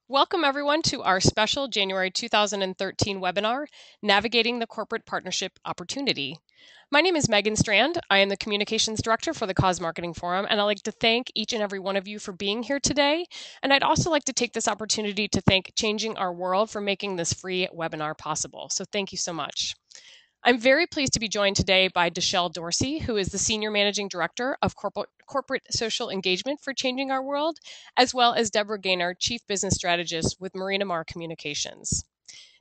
Welcome everyone to our special January 2013 webinar, Navigating the Corporate Partnership Opportunity. My name is Megan Strand. I am the Communications Director for the Cause Marketing Forum, and I'd like to thank each and every one of you for being here today. And I'd also like to take this opportunity to thank Changing Our World for making this free webinar possible. So thank you so much. I'm very pleased to be joined today by DeShele Dorsey, who is the Senior Managing Director of Corporate Social Engagement for Changing Our World, as well as Debra Gaynor, Chief Business Strategist with Marina Maher Communications.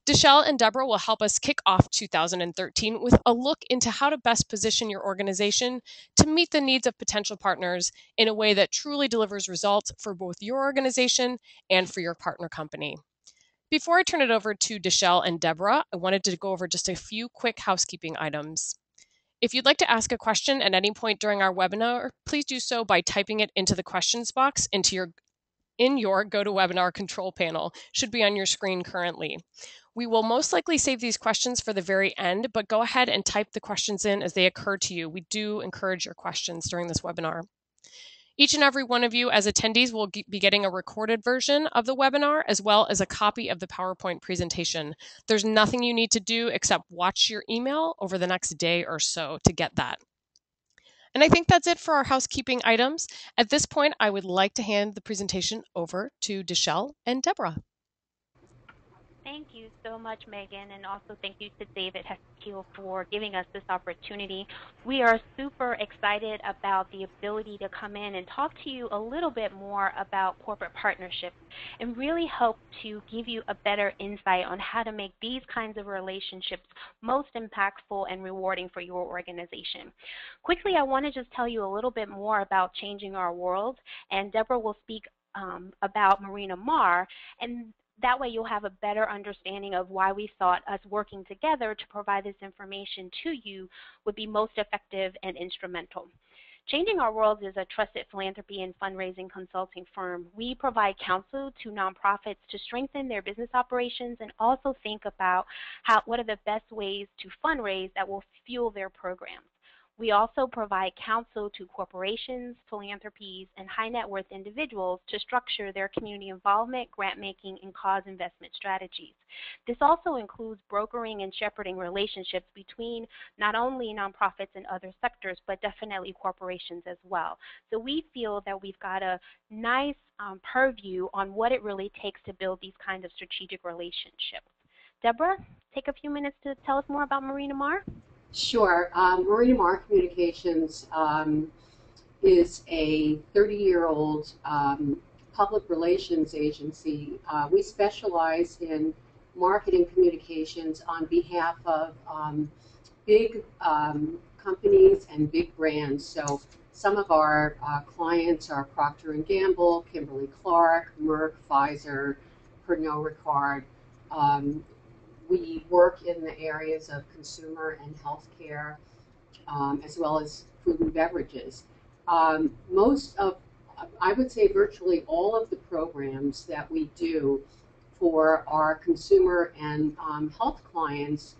DeShele and Debra will help us kick off 2013 with a look into how to best position your organization to meet the needs of potential partners in a way that truly delivers results for both your organization and for your partner company. Before I turn it over to DeShele and Debra, I wanted to go over just a few quick housekeeping items. If you'd like to ask a question at any point during our webinar, please do so by typing it into the questions box in your GoToWebinar control panel. Should be on your screen currently. We will most likely save these questions for the very end, but go ahead and type the questions in as they occur to you. We do encourage your questions during this webinar. Each and every one of you as attendees will be getting a recorded version of the webinar as well as a copy of the PowerPoint presentation. There's nothing you need to do except watch your email over the next day or so to get that. And I think that's it for our housekeeping items. At this point, I would like to hand the presentation over to DeShele and Debra. Thank you so much, Megan, and also thank you to David Heskeel for giving us this opportunity. We are super excited about the ability to come in and talk to you a little bit more about corporate partnerships and really hope to give you a better insight on how to make these kinds of relationships most impactful and rewarding for your organization. Quickly, I want to just tell you a little bit more about Changing Our World, and Debra will speak about Marina Maher, and that way you'll have a better understanding of why we thought us working together to provide this information to you would be most effective and instrumental. Changing Our World is a trusted philanthropy and fundraising consulting firm. We provide counsel to nonprofits to strengthen their business operations and also think about what are the best ways to fundraise that will fuel their programs. We also provide counsel to corporations, philanthropies, and high net worth individuals to structure their community involvement, grant making, and cause investment strategies. This also includes brokering and shepherding relationships between not only nonprofits and other sectors, but definitely corporations as well. So we feel that we've got a nice purview on what it really takes to build these kinds of strategic relationships. Debra, take a few minutes to tell us more about Marina Maher. Sure. Marina Maher Communications is a 30-year-old public relations agency. We specialize in marketing communications on behalf of big companies and big brands. So some of our clients are Procter & Gamble, Kimberly-Clark, Merck, Pfizer, Pernod Ricard. We work in the areas of consumer and healthcare, as well as food and beverages. Most of, I would say virtually all of the programs that we do for our consumer and health clients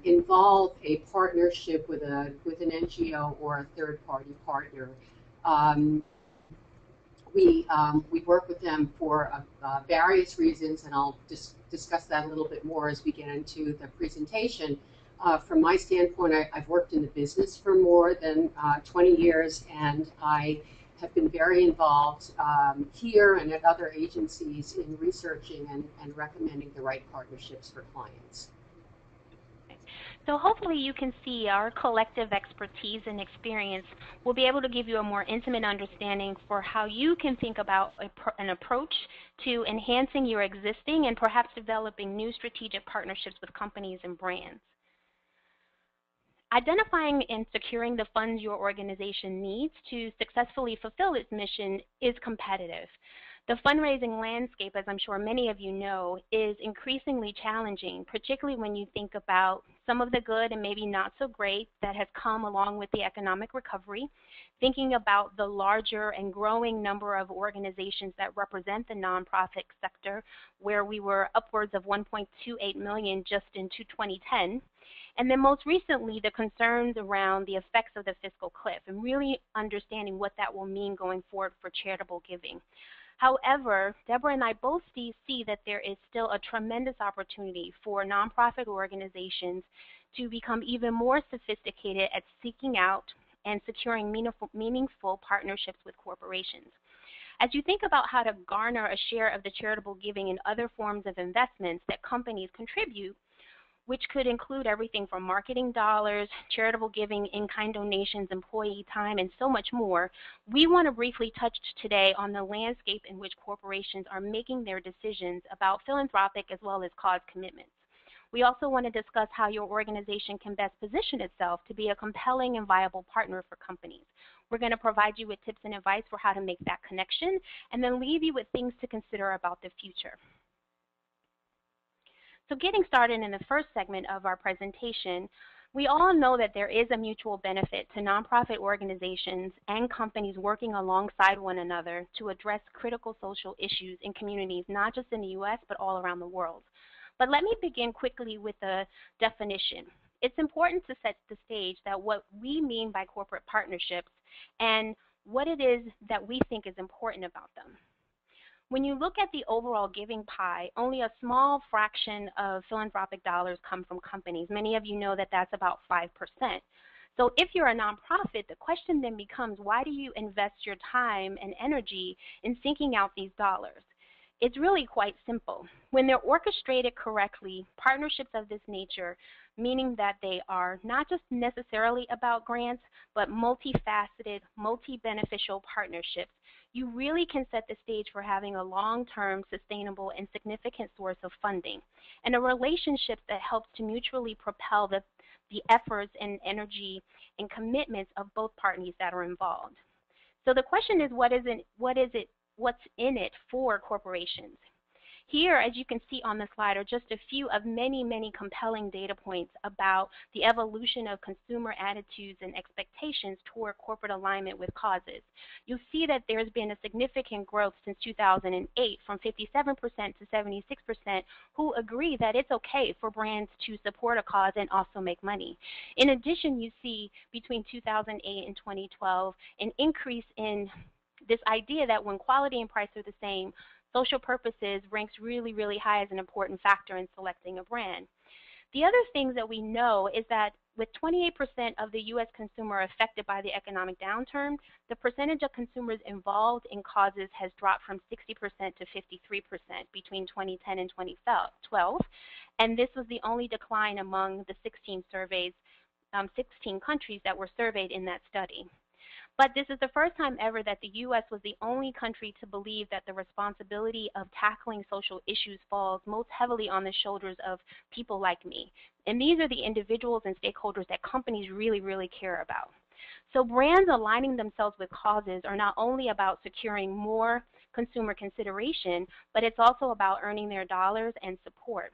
involve a partnership with an NGO or a third-party partner. We work with them for various reasons, and I'll discuss that a little bit more as we get into the presentation. From my standpoint, I've worked in the business for more than 20 years, and I have been very involved here and at other agencies in researching and recommending the right partnerships for clients. So hopefully you can see our collective expertise and experience will be able to give you a more intimate understanding for how you can think about an approach to enhancing your existing and perhaps developing new strategic partnerships with companies and brands. Identifying and securing the funds your organization needs to successfully fulfill its mission is competitive. The fundraising landscape, as I'm sure many of you know, is increasingly challenging, particularly when you think about some of the good and maybe not so great that has come along with the economic recovery, thinking about the larger and growing number of organizations that represent the nonprofit sector, where we were upwards of 1.28 million just in 2010, and then most recently the concerns around the effects of the fiscal cliff and really understanding what that will mean going forward for charitable giving. However, Debra and I both see that there is still a tremendous opportunity for nonprofit organizations to become even more sophisticated at seeking out and securing meaningful partnerships with corporations. As you think about how to garner a share of the charitable giving and other forms of investments that companies contribute, which could include everything from marketing dollars, charitable giving, in-kind donations, employee time, and so much more, we want to briefly touch today on the landscape in which corporations are making their decisions about philanthropic as well as cause commitments. We also want to discuss how your organization can best position itself to be a compelling and viable partner for companies. We're going to provide you with tips and advice for how to make that connection, and then leave you with things to consider about the future. So getting started in the first segment of our presentation, we all know that there is a mutual benefit to nonprofit organizations and companies working alongside one another to address critical social issues in communities, not just in the U.S., but all around the world. But let me begin quickly with a definition. It's important to set the stage that what we mean by corporate partnerships and what it is that we think is important about them. When you look at the overall giving pie, only a small fraction of philanthropic dollars come from companies. Many of you know that that's about 5%. So if you're a nonprofit, the question then becomes, why do you invest your time and energy in seeking out these dollars? It's really quite simple. When they're orchestrated correctly, partnerships of this nature, meaning that they are not just necessarily about grants, but multifaceted, multi-beneficial partnerships, you really can set the stage for having a long-term, sustainable, and significant source of funding, and a relationship that helps to mutually propel the efforts and energy and commitments of both parties that are involved. So the question is, what's in it for corporations? Here, as you can see on the slide, are just a few of many, many compelling data points about the evolution of consumer attitudes and expectations toward corporate alignment with causes. You'll see that there's been a significant growth since 2008, from 57% to 76%, who agree that it's okay for brands to support a cause and also make money. In addition, you see between 2008 and 2012 an increase in this idea that when quality and price are the same, social purposes ranks really, really high as an important factor in selecting a brand. The other things that we know is that with 28% of the U.S. consumer affected by the economic downturn, the percentage of consumers involved in causes has dropped from 60% to 53% between 2010 and 2012, and this was the only decline among the 16 countries that were surveyed in that study. But this is the first time ever that the U.S. was the only country to believe that the responsibility of tackling social issues falls most heavily on the shoulders of people like me. And these are the individuals and stakeholders that companies really, really care about. So brands aligning themselves with causes are not only about securing more consumer consideration, but it's also about earning their dollars and support.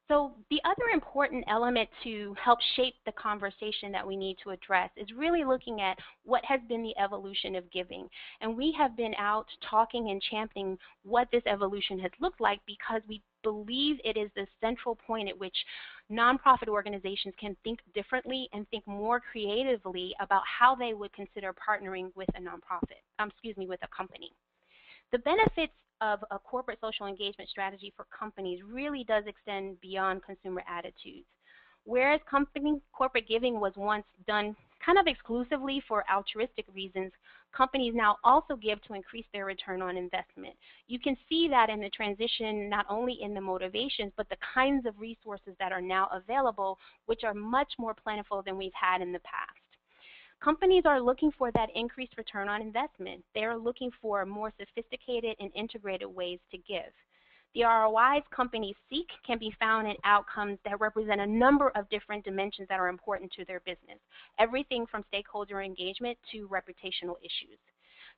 So the other important element to help shape the conversation that we need to address is really looking at what has been the evolution of giving. And we have been out talking and championing what this evolution has looked like because we believe it is the central point at which nonprofit organizations can think differently and think more creatively about how they would consider partnering with with a company. The benefits of a corporate social engagement strategy for companies really does extend beyond consumer attitudes. Whereas corporate giving was once done kind of exclusively for altruistic reasons, companies now also give to increase their return on investment. You can see that in the transition, not only in the motivations, but the kinds of resources that are now available, which are much more plentiful than we've had in the past. Companies are looking for that increased return on investment. They're looking for more sophisticated and integrated ways to give. The ROIs companies seek can be found in outcomes that represent a number of different dimensions that are important to their business, everything from stakeholder engagement to reputational issues.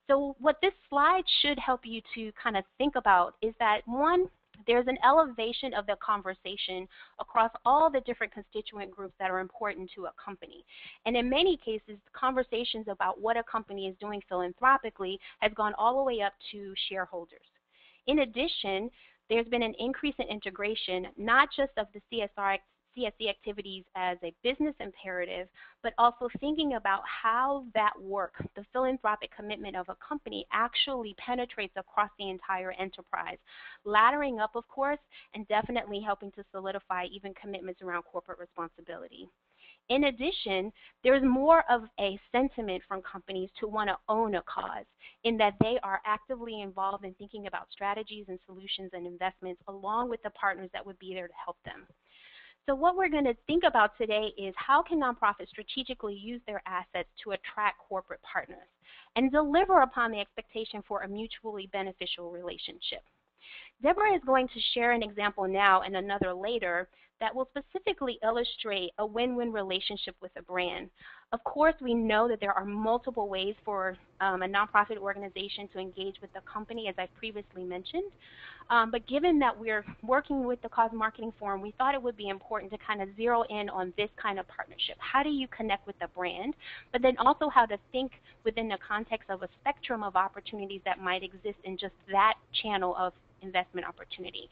So what this slide should help you to kind of think about is that, one, there's an elevation of the conversation across all the different constituent groups that are important to a company. And in many cases, conversations about what a company is doing philanthropically has gone all the way up to shareholders. In addition, there's been an increase in integration, not just of the CSC activities as a business imperative, but also thinking about how that work, the philanthropic commitment of a company, actually penetrates across the entire enterprise, laddering up, of course, and definitely helping to solidify even commitments around corporate responsibility. In addition, there's more of a sentiment from companies to want to own a cause, in that they are actively involved in thinking about strategies and solutions and investments along with the partners that would be there to help them. So what we're going to think about today is how can nonprofits strategically use their assets to attract corporate partners and deliver upon the expectation for a mutually beneficial relationship. Debra is going to share an example now and another later that will specifically illustrate a win-win relationship with a brand. Of course, we know that there are multiple ways for a nonprofit organization to engage with the company, as I previously mentioned. But given that we're working with the Cause Marketing Forum, we thought it would be important to kind of zero in on this kind of partnership. How do you connect with the brand? But then also how to think within the context of a spectrum of opportunities that might exist in just that channel of investment opportunity.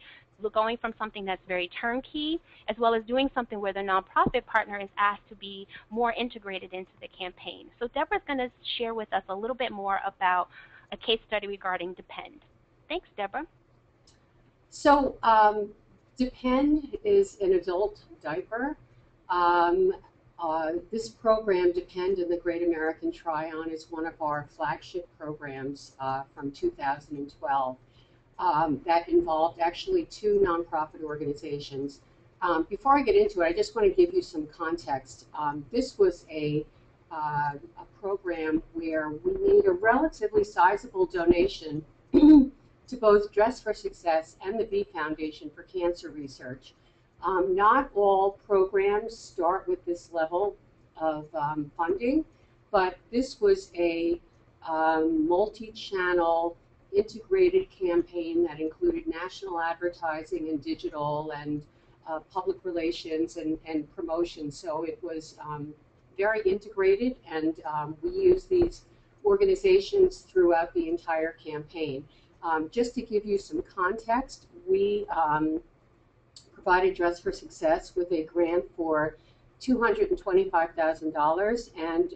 Going from something that's very turnkey, as well as doing something where the nonprofit partner is asked to be more integrated into the campaign. So Debra's going to share with us a little bit more about a case study regarding Depend. Thanks, Debra. So Depend is an adult diaper. This program, Depend and the Great American Try-On, is one of our flagship programs from 2012. That involved actually two nonprofit organizations. Before I get into it, I just want to give you some context. This was a program where we made a relatively sizable donation to both Dress for Success and the V Foundation for Cancer Research. Not all programs start with this level of funding, but this was a multi-channel integrated campaign that included national advertising and digital and public relations and promotion. So it was very integrated, and we used these organizations throughout the entire campaign. Just to give you some context, we provided Dress for Success with a grant for $225,000, and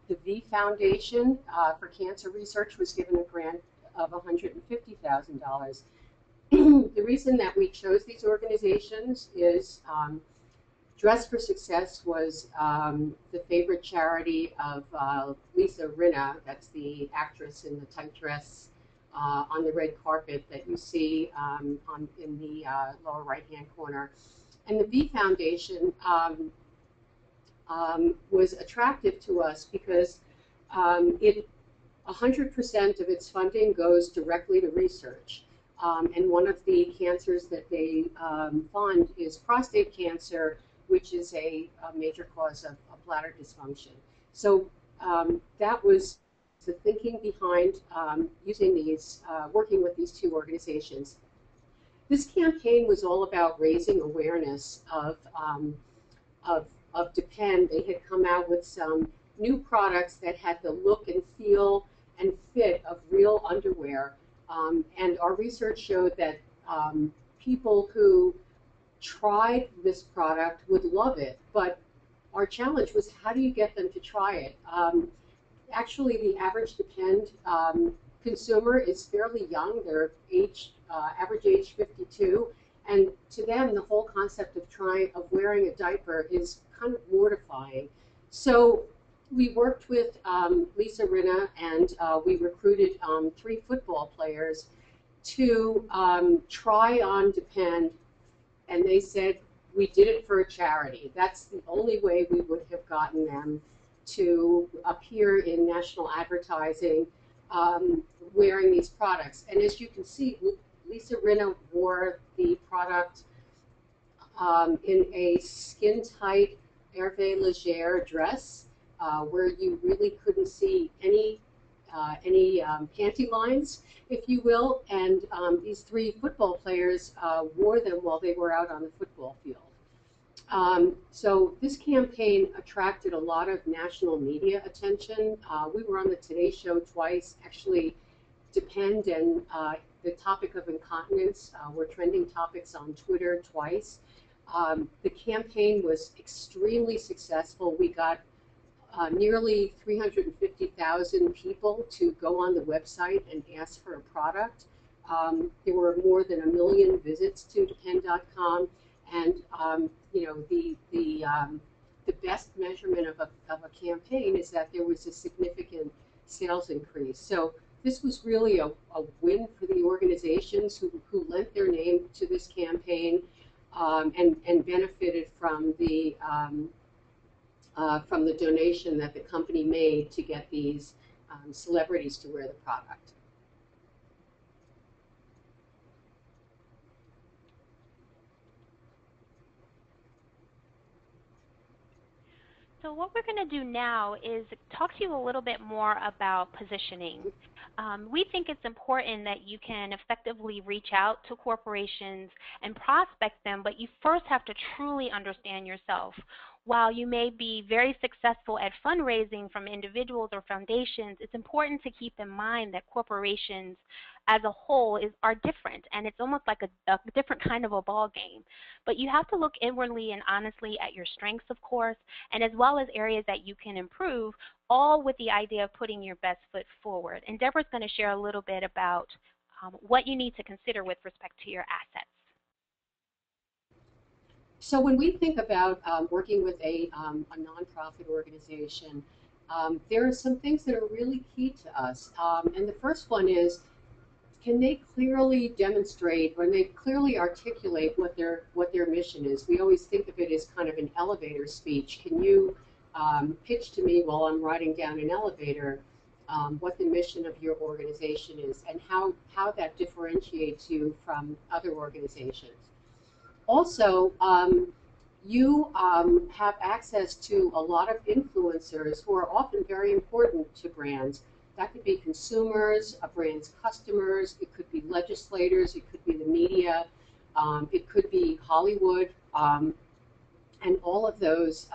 the V Foundation for Cancer Research was given a grant of $150,000. The reason that we chose these organizations is Dress for Success was the favorite charity of Lisa Rinna, that's the actress in the tight dress on the red carpet that you see in the lower right-hand corner. And the V Foundation was attractive to us because 100% of its funding goes directly to research. And one of the cancers that they fund is prostate cancer, which is a major cause of bladder dysfunction. So that was the thinking behind using these, working with these two organizations. This campaign was all about raising awareness of Depend. They had come out with some new products that had the look and feel and fit of real underwear. And our research showed that people who tried this product would love it, but our challenge was how do you get them to try it? Actually, the average Depend consumer is fairly young. They're average age 52, and to them, the whole concept of wearing a diaper is kind of mortifying. So we worked with Lisa Rinna, and we recruited 3 football players to try on Depend, and they said we did it for a charity. That's the only way we would have gotten them to appear in national advertising wearing these products. And as you can see, Lisa Rinna wore the product in a skin-tight Hervé Leger dress where you really couldn't see any panty lines, if you will, and these 3 football players wore them while they were out on the football field. So this campaign attracted a lot of national media attention. We were on the Today Show twice. Actually, Depend and the topic of incontinence were trending topics on Twitter twice. The campaign was extremely successful. We got nearly 350,000 people to go on the website and ask for a product. There were more than 1 million visits to Depend.com, and the best measurement of a campaign is that there was a significant sales increase. So this was really a win for the organizations who lent their name to this campaign and benefited from the donation that the company made to get these celebrities to wear the product. So what we're going to do now is talk to you a little bit more about positioning. We think it's important that you can effectively reach out to corporations and prospect them, but you first have to truly understand yourself. While you may be very successful at fundraising from individuals or foundations, it's important to keep in mind that corporations as a whole are different, and it's almost like a different kind of a ball game. But you have to look inwardly and honestly at your strengths, of course, and as well as areas that you can improve, all with the idea of putting your best foot forward. And Debra's going to share a little bit about what you need to consider with respect to your assets. So when we think about working with a nonprofit organization, there are some things that are really key to us. And the first one is, can they clearly demonstrate or they clearly articulate what their mission is? We always think of it as kind of an elevator speech. Can you pitch to me while I'm riding down an elevator what the mission of your organization is and how that differentiates you from other organizations? Also, you have access to a lot of influencers who are often very important to brands. That could be consumers, a brand's customers, it could be legislators, it could be the media, it could be Hollywood, and all of those,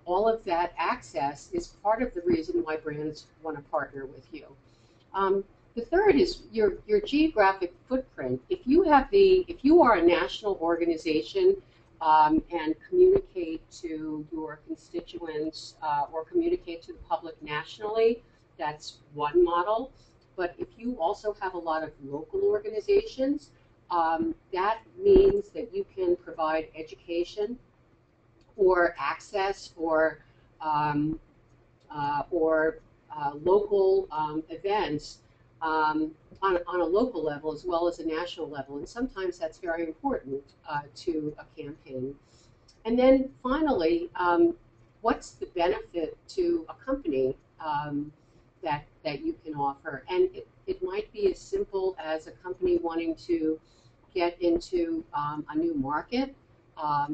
all of that access is part of the reason why brands want to partner with you. The third is your geographic footprint. If you are a national organization and communicate to your constituents or communicate to the public nationally, that's one model. But if you also have a lot of local organizations, that means that you can provide education or access or local events on a local level as well as a national level. And sometimes that's very important to a campaign. And then finally, what's the benefit to a company that you can offer? And it might be as simple as a company wanting to get into a new market.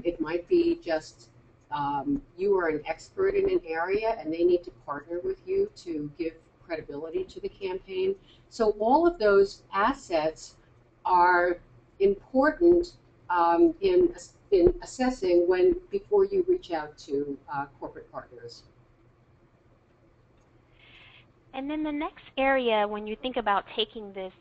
It might be just you are an expert in an area and they need to partner with you to give credibility to the campaign. So all of those assets are important in assessing before you reach out to corporate partners. And then the next area, when you think about taking this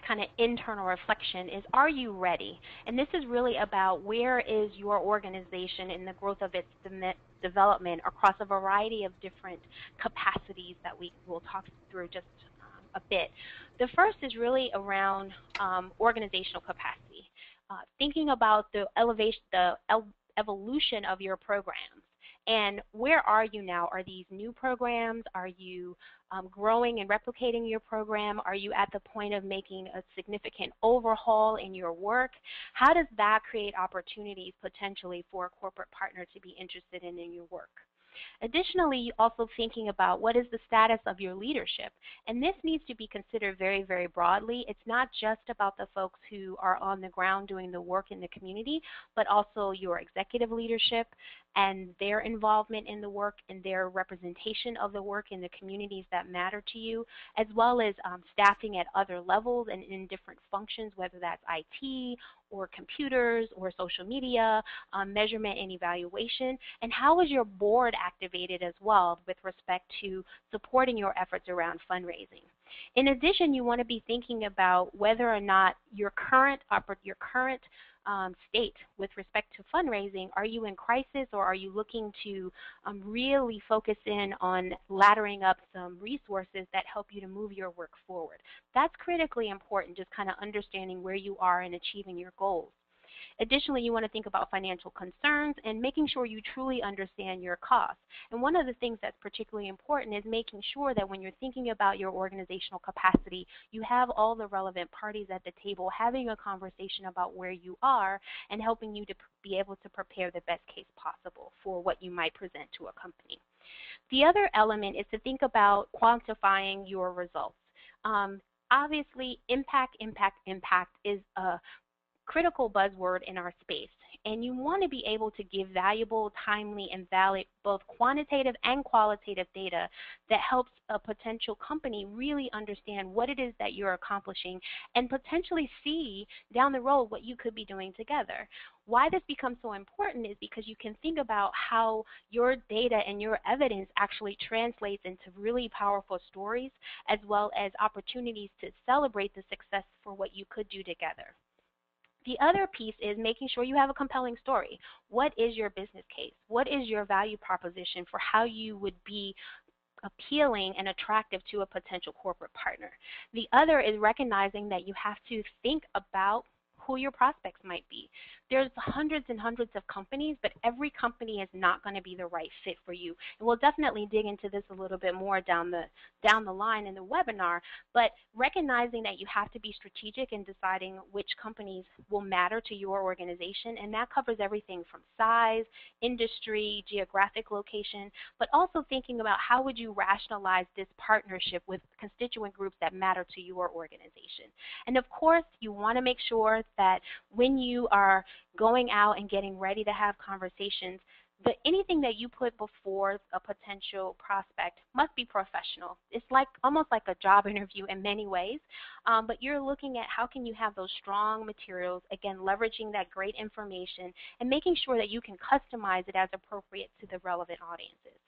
kind of internal reflection, is, are you ready? And this is really about where is your organization in the growth of its development across a variety of different capacities that we will talk through just a bit. The first is really around organizational capacity, thinking about the evolution of your programs. And where are you now? Are these new programs? Are you growing and replicating your program? Are you at the point of making a significant overhaul in your work? How does that create opportunities potentially for a corporate partner to be interested in your work? Additionally, also thinking about what is the status of your leadership. And this needs to be considered very, very broadly. It's not just about the folks who are on the ground doing the work in the community, but also your executive leadership and their involvement in the work and their representation of the work in the communities that matter to you, as well as staffing at other levels and in different functions, whether that's IT or computers or social media, measurement and evaluation, and how is your board activated as well with respect to supporting your efforts around fundraising. In addition, you want to be thinking about whether or not your current state with respect to fundraising? Are you in crisis, or are you looking to really focus in on laddering up some resources that help you to move your work forward? That's critically important, just kind of understanding where you are in achieving your goals. Additionally, you want to think about financial concerns and making sure you truly understand your costs. And one of the things that's particularly important is making sure that when you're thinking about your organizational capacity, you have all the relevant parties at the table having a conversation about where you are and helping you to be able to prepare the best case possible for what you might present to a company. The other element is to think about quantifying your results. Obviously, impact is a critical buzzword in our space, and you want to be able to give valuable, timely, and valid both quantitative and qualitative data that helps a potential company really understand what it is that you're accomplishing and potentially see down the road what you could be doing together. Why this becomes so important is because you can think about how your data and your evidence actually translates into really powerful stories, as well as opportunities to celebrate the success for what you could do together. The other piece is making sure you have a compelling story. What is your business case? What is your value proposition for how you would be appealing and attractive to a potential corporate partner? The other is recognizing that you have to think about who your prospects might be. There's hundreds and hundreds of companies, but every company is not going to be the right fit for you. And we'll definitely dig into this a little bit more down the line in the webinar, but recognizing that you have to be strategic in deciding which companies will matter to your organization, and that covers everything from size, industry, geographic location, but also thinking about how would you rationalize this partnership with constituent groups that matter to your organization. And of course, you want to make sure that when you are going out and getting ready to have conversations, anything that you put before a potential prospect must be professional. It's almost like a job interview in many ways, but you're looking at how can you have those strong materials, again, leveraging that great information and making sure that you can customize it as appropriate to the relevant audiences.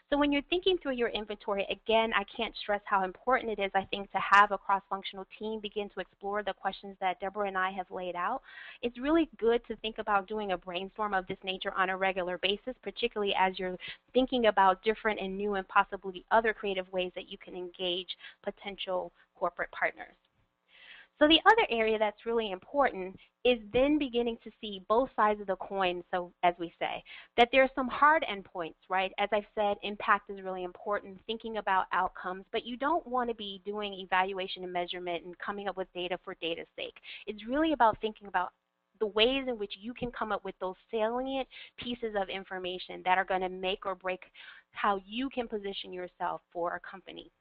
So when you're thinking through your inventory, again, I can't stress how important it is, I think, to have a cross-functional team begin to explore the questions that Debra and I have laid out. It's really good to think about doing a brainstorm of this nature on a regular basis, particularly as you're thinking about different and new and possibly other creative ways that you can engage potential corporate partners. So the other area that's really important is then beginning to see both sides of the coin, so as we say, that there are some hard endpoints, right? As I've said, impact is really important, thinking about outcomes, but you don't want to be doing evaluation and measurement and coming up with data for data's sake. It's really about thinking about the ways in which you can come up with those salient pieces of information that are going to make or break how you can position yourself for a company.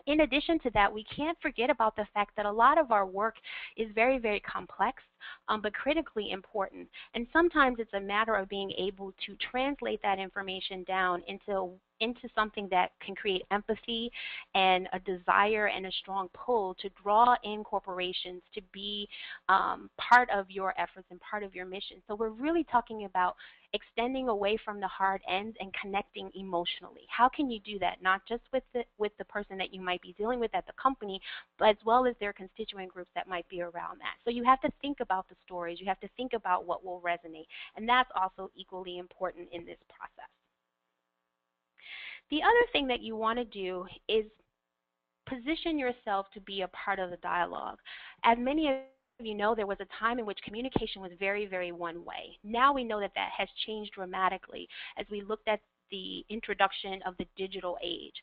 In addition to that, we can't forget about the fact that a lot of our work is very, very complex, but critically important. And sometimes it's a matter of being able to translate that information down into something that can create empathy and a desire and a strong pull to draw in corporations to be part of your efforts and part of your mission. So we're really talking about extending away from the hard ends and connecting emotionally. How can you do that? Not just with the person that you might be dealing with at the company, but as well as their constituent groups that might be around that. So you have to think about the stories. You have to think about what will resonate. And that's also equally important in this process. The other thing that you want to do is position yourself to be a part of the dialogue. As many of you know, there was a time in which communication was very, very one way. Now we know that that has changed dramatically as we looked at the introduction of the digital age.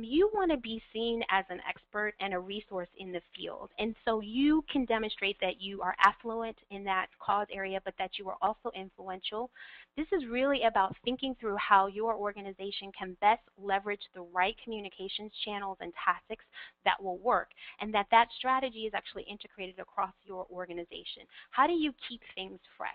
You want to be seen as an expert and a resource in the field. And so you can demonstrate that you are affluent in that cause area, but that you are also influential. This is really about thinking through how your organization can best leverage the right communications channels and tactics that will work, and that strategy is actually integrated across your organization. How do you keep things fresh?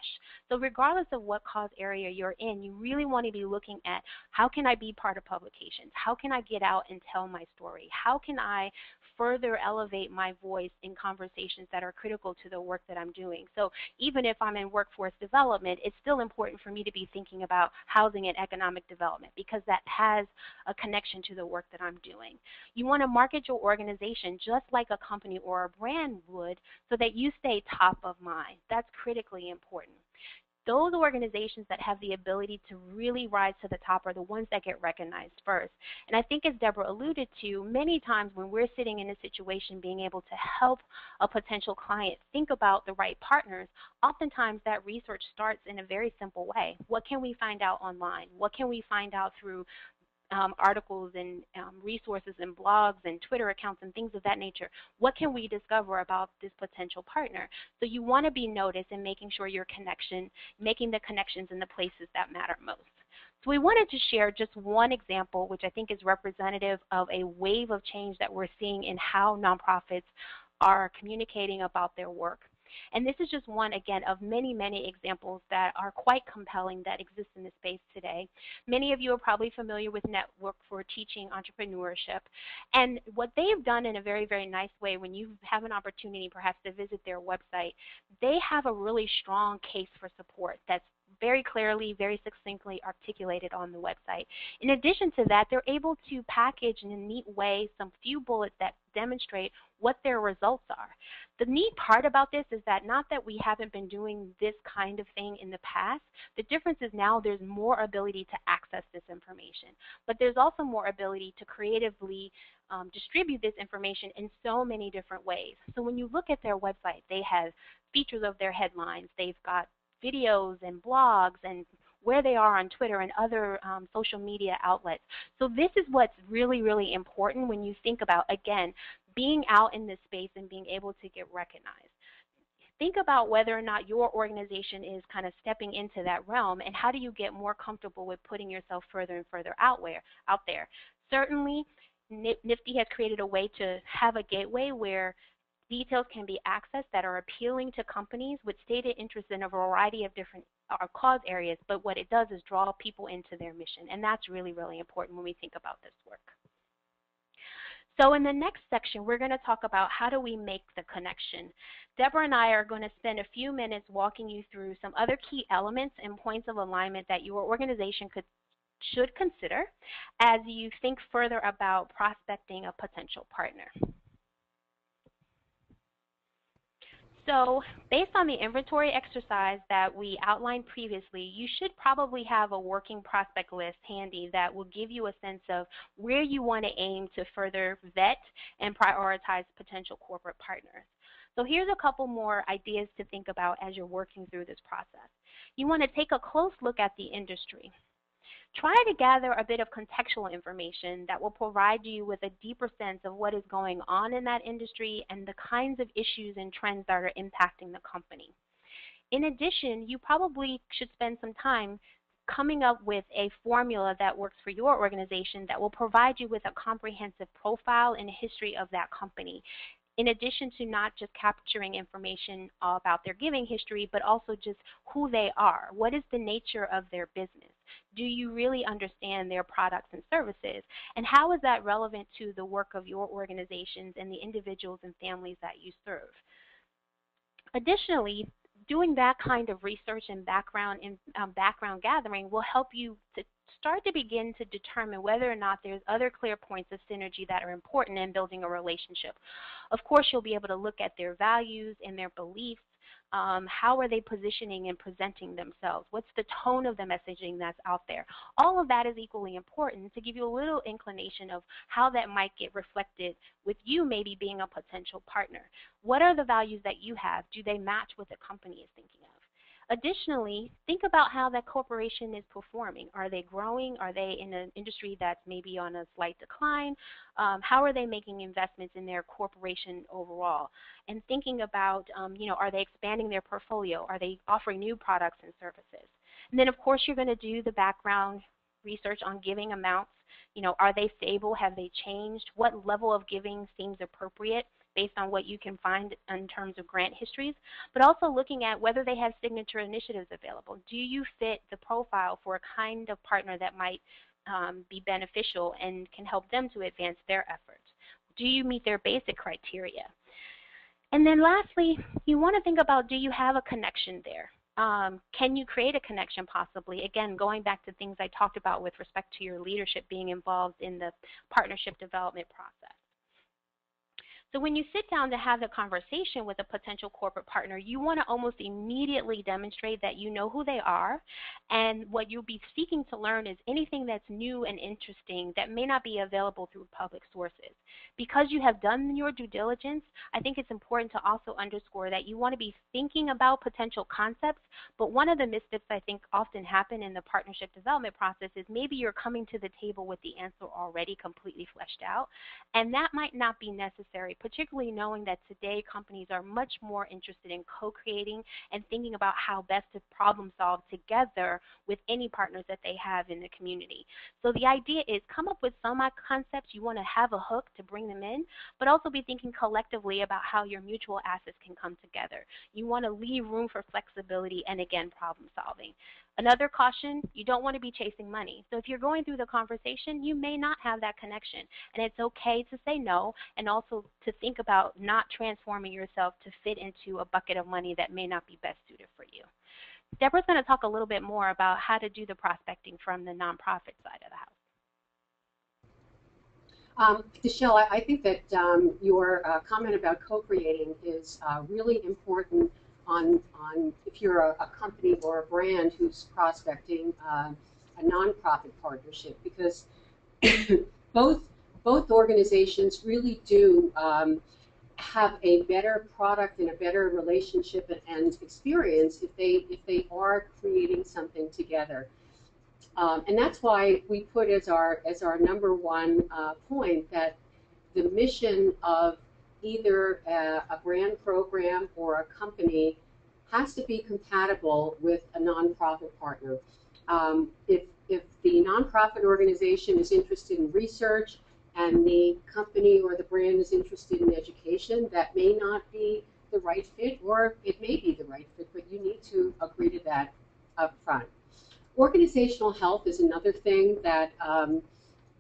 So regardless of what cause area you're in, you really want to be looking at how can I be part of publications? How can I get out and tell my story? How can I further elevate my voice in conversations that are critical to the work that I'm doing. So even if I'm in workforce development, it's still important for me to be thinking about housing and economic development because that has a connection to the work that I'm doing. You want to market your organization just like a company or a brand would so that you stay top of mind. That's critically important. Those organizations that have the ability to really rise to the top are the ones that get recognized first. And I think as Debra alluded to, many times when we're sitting in a situation being able to help a potential client think about the right partners, oftentimes that research starts in a very simple way. What can we find out online? What can we find out through articles and resources and blogs and Twitter accounts and things of that nature? What can we discover about this potential partner? So you want to be noticed and making sure your making the connections in the places that matter most. So we wanted to share just one example, which I think is representative of a wave of change that we're seeing in how nonprofits are communicating about their work. And this is just one, again, of many, many examples that are quite compelling that exist in the space today. Many of you are probably familiar with Network for Teaching Entrepreneurship. And what they've done in a very, very nice way, when you have an opportunity perhaps to visit their website, they have a really strong case for support that's very clearly, very succinctly articulated on the website. In addition to that, they're able to package in a neat way some few bullets that demonstrate what their results are. The neat part about this is that not that we haven't been doing this kind of thing in the past, the difference is now there's more ability to access this information, but there's also more ability to creatively distribute this information in so many different ways. So when you look at their website, they have features of their headlines, they've got videos and blogs and where they are on Twitter and other social media outlets. So this is what's really, really important when you think about, again, being out in this space and being able to get recognized. Think about whether or not your organization is kind of stepping into that realm, and how do you get more comfortable with putting yourself further and further out there. Certainly, NFTE has created a way to have a gateway where details can be accessed that are appealing to companies with stated interest in a variety of different cause areas, but what it does is draw people into their mission, and that's really, really important when we think about this work. So in the next section, we're going to talk about how do we make the connection. Debra and I are going to spend a few minutes walking you through some other key elements and points of alignment that your organization should consider as you think further about prospecting a potential partner. So based on the inventory exercise that we outlined previously, you should probably have a working prospect list handy that will give you a sense of where you want to aim to further vet and prioritize potential corporate partners. So here's a couple more ideas to think about as you're working through this process. You want to take a close look at the industry. Try to gather a bit of contextual information that will provide you with a deeper sense of what is going on in that industry and the kinds of issues and trends that are impacting the company. In addition, you probably should spend some time coming up with a formula that works for your organization that will provide you with a comprehensive profile and history of that company, in addition to not just capturing information about their giving history, but also just who they are. What is the nature of their business? Do you really understand their products and services? And how is that relevant to the work of your organizations and the individuals and families that you serve? Additionally, doing that kind of research and background gathering will help you to start to begin to determine whether or not there's other clear points of synergy that are important in building a relationship. Of course, you'll be able to look at their values and their beliefs. How are they positioning and presenting themselves? What's the tone of the messaging that's out there? All of that is equally important to give you a little inclination of how that might get reflected with you maybe being a potential partner. What are the values that you have? Do they match what the company is thinking of? Additionally, think about how that corporation is performing. Are they growing? Are they in an industry that's maybe on a slight decline? How are they making investments in their corporation overall? And thinking about, are they expanding their portfolio? Are they offering new products and services? And then, of course, you're going to do the background research on giving amounts. Are they stable? Have they changed? What level of giving seems appropriate based on what you can find in terms of grant histories, but also looking at whether they have signature initiatives available. Do you fit the profile for a kind of partner that might be beneficial and can help them to advance their efforts? Do you meet their basic criteria? And then lastly, you want to think about, do you have a connection there? Can you create a connection possibly? Again, going back to things I talked about with respect to your leadership being involved in the partnership development process. So when you sit down to have the conversation with a potential corporate partner, you want to almost immediately demonstrate that you know who they are, and what you'll be seeking to learn is anything that's new and interesting that may not be available through public sources. Because you have done your due diligence, I think it's important to also underscore that you want to be thinking about potential concepts, but one of the missteps I think often happen in the partnership development process is maybe you're coming to the table with the answer already completely fleshed out, and that might not be necessary, particularly knowing that today companies are much more interested in co-creating and thinking about how best to problem solve together with any partners that they have in the community. So the idea is come up with some concepts. You want to have a hook to bring them in, but also be thinking collectively about how your mutual assets can come together. You want to leave room for flexibility and, again, problem solving. Another caution, you don't want to be chasing money. So if you're going through the conversation, you may not have that connection. And it's okay to say no, and also to think about not transforming yourself to fit into a bucket of money that may not be best suited for you. Debra's going to talk a little bit more about how to do the prospecting from the nonprofit side of the house. DeShele, I think that your comment about co-creating is really important on if you're a company or a brand who's prospecting a nonprofit partnership, because both organizations really do have a better product and a better relationship and experience if they are creating something together. And that's why we put as our number one point that the mission of either a brand program or a company has to be compatible with a nonprofit partner. If the nonprofit organization is interested in research and the company or the brand is interested in education, that may not be the right fit, or it may be the right fit, but you need to agree to that up front. Organizational health is another thing that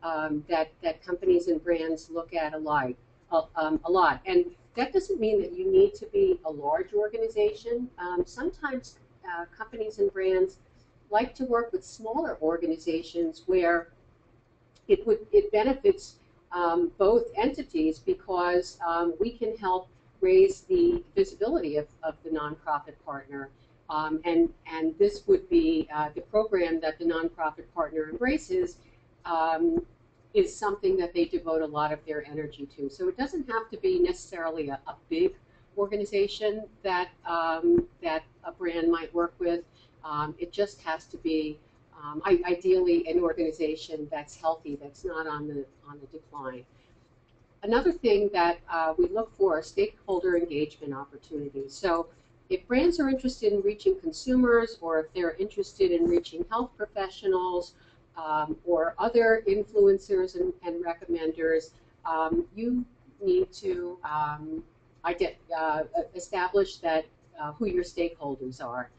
that companies and brands look at a lot. And that doesn't mean that you need to be a large organization. Sometimes companies and brands like to work with smaller organizations where it benefits both entities, because we can help raise the visibility of the nonprofit partner. And this would be the program that the nonprofit partner embraces is something that they devote a lot of their energy to. So it doesn't have to be necessarily a big organization that that a brand might work with. It just has to be ideally an organization that's healthy, that's not on the decline. Another thing that we look for are stakeholder engagement opportunities. So if brands are interested in reaching consumers, or if they're interested in reaching health professionals or other influencers and recommenders, you need to establish that who your stakeholders are.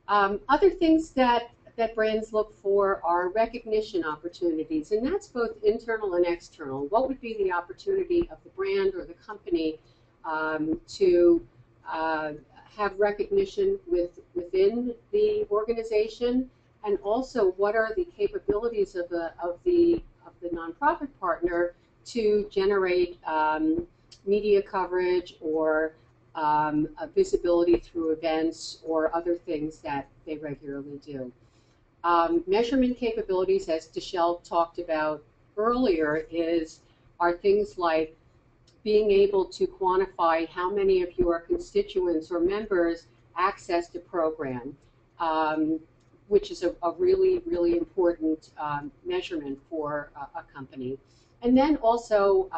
Other things that brands look for are recognition opportunities, and that's both internal and external. What would be the opportunity of the brand or the company to have recognition within the organization, and also what are the capabilities of the nonprofit partner to generate media coverage or visibility through events or other things that they regularly do. Measurement capabilities, as DeShele talked about earlier, are things like being able to quantify how many of your constituents or members access the program, which is a really, really important measurement for a company. And then also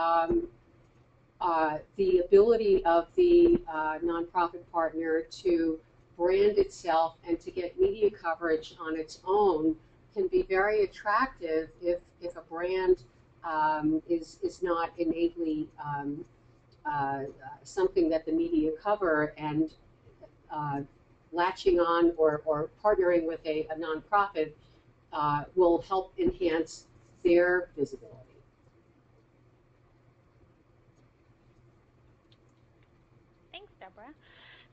the ability of the nonprofit partner to brand itself and to get media coverage on its own can be very attractive if a brand is not innately something that the media cover, and latching on or partnering with a nonprofit will help enhance their visibility. Debra.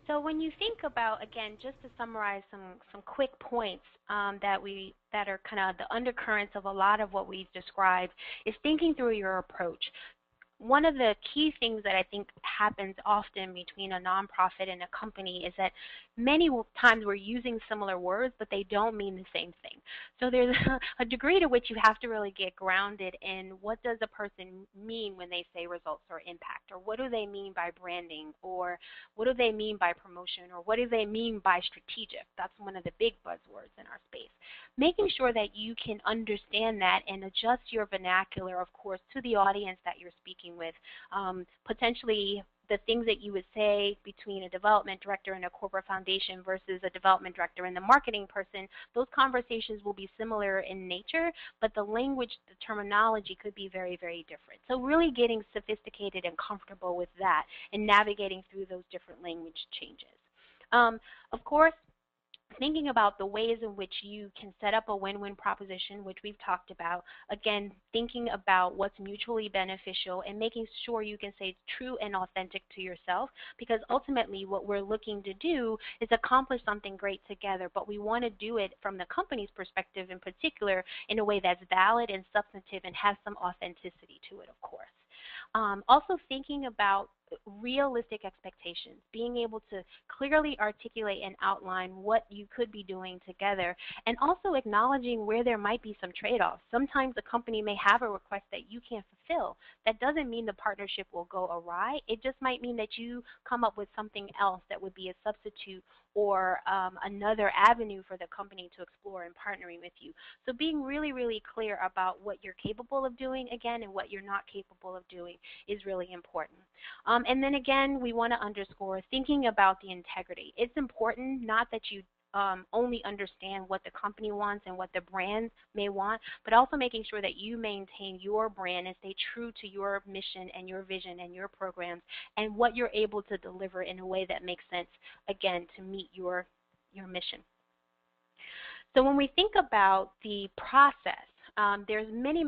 So when you think about, again, just to summarize some quick points that are kind of the undercurrents of a lot of what we've described, is thinking through your approach. One of the key things that I think happens often between a nonprofit and a company is that many times we're using similar words, but they don't mean the same thing. So there's a degree to which you have to really get grounded in what does a person mean when they say results or impact, or what do they mean by branding, or what do they mean by promotion, or what do they mean by strategic. That's one of the big buzzwords in our space. Making sure that you can understand that and adjust your vernacular, of course, to the audience that you're speaking with. Potentially the things that you would say between a development director and a corporate foundation versus a development director and the marketing person, those conversations will be similar in nature, but the language, the terminology could be very, very different. So really getting sophisticated and comfortable with that and navigating through those different language changes. Of course, thinking about the ways in which you can set up a win-win proposition, which we've talked about. Again, thinking about what's mutually beneficial and making sure you can stay true and authentic to yourself, because ultimately what we're looking to do is accomplish something great together, but we want to do it from the company's perspective in particular in a way that's valid and substantive and has some authenticity to it, of course. Also thinking about realistic expectations, being able to clearly articulate and outline what you could be doing together, and also acknowledging where there might be some trade-offs. Sometimes a company may have a request that you can't fulfill. That doesn't mean the partnership will go awry. It just might mean that you come up with something else that would be a substitute or another avenue for the company to explore in partnering with you. So being really, really clear about what you're capable of doing, again, and what you're not capable of doing is really important. And then again, we want to underscore thinking about the integrity. It's important not that you only understand what the company wants and what the brand may want, but also making sure that you maintain your brand and stay true to your mission and your vision and your programs and what you're able to deliver in a way that makes sense, again, to meet your mission. So when we think about the process, there's many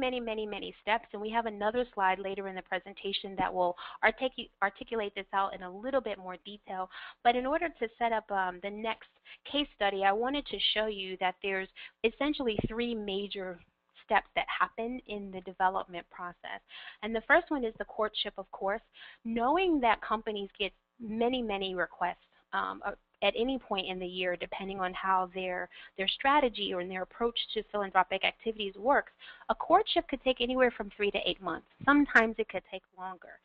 steps, and we have another slide later in the presentation that will articulate this out in a little bit more detail. But in order to set up the next case study, I wanted to show you that there's essentially three major steps that happen in the development process. And the first one is the courtship, of course. Knowing that companies get many requests at any point in the year, depending on how their strategy or their approach to philanthropic activities works, a courtship could take anywhere from 3 to 8 months. Sometimes it could take longer.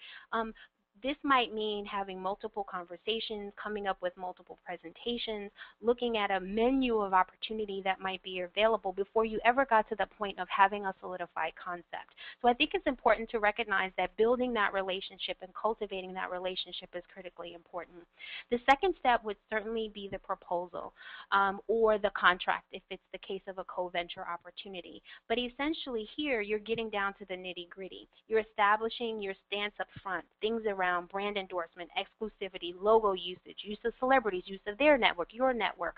This might mean having multiple conversations, coming up with multiple presentations, looking at a menu of opportunity that might be available before you ever got to the point of having a solidified concept. So I think it's important to recognize that building that relationship and cultivating that relationship is critically important. The second step would certainly be the proposal or the contract if it's the case of a co-venture opportunity. But essentially here, you're getting down to the nitty-gritty. You're establishing your stance up front, things around brand endorsement, exclusivity, logo usage, use of celebrities, use of their network, your network,